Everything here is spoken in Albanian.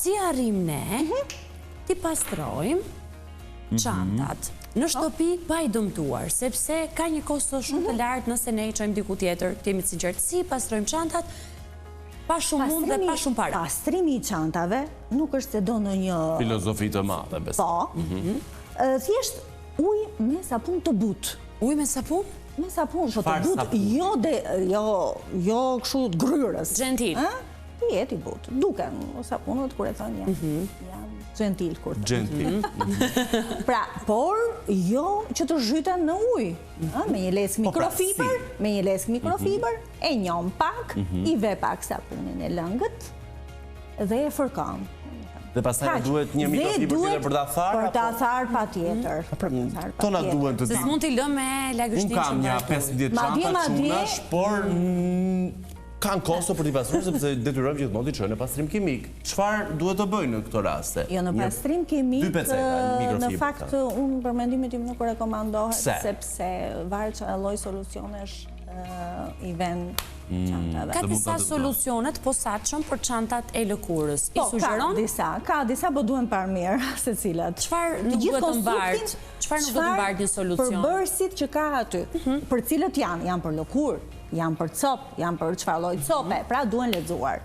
si arrim ne ti pastrojmë çantat në shtëpi pa i dëmtuar, sepse ka një kosto shumë të lartë nëse ne i çojmë diku tjetër, të jemi sinqert, si pastrojmë çantat pa shumë mund dhe pa shumë para. Pastrimi i çantave nuk është se do në një filozofi të madhe, besoj. Po. Thjesht ujë me sapun të butë. Ujë me sapun? Me sapun të butë, jo kështu të gryrës. Gentil. Jeti butë. Duken sapunët kur e thonë janë gentil kur të. Gentil. Pra, por jo që të zhyten në ujë. Me një lesk mikrofiber, e njom pak, i ve pak sapunin e lëngët dhe e fërkon. Dhe pastaj duhet një mikrofiber tjetër për ta tharë? Për ta tharë pa tjetër. Tona duhen të Se s'mund t'i lëm me lagështin që unë kam një 15 çanta çunash, por kanë kosto për t'i pastruar sepse detyrojmë gjithmonë t'i çojnë në pastrim kimik. Çfarë duhet të bëjnë në këto raste? Jo, në pastrim kimik, në fakt, unë për mendimin tim nuk rekomandohet sepse varet çfarë lloj solucionesh i vend çantave. Ka disa solucionet posaçëm për çantat e lëkurës. I sugjeron? Ka disa, po duhen parë mirë secilat. Çfarë nuk duhet të mbart? Çfarë nuk duhet të mbart një solucion? Përbërësit që ka aty, për cilët janë për lëkurë, janë për copë, janë për çfarë lloj cope, pra duhen lexuar.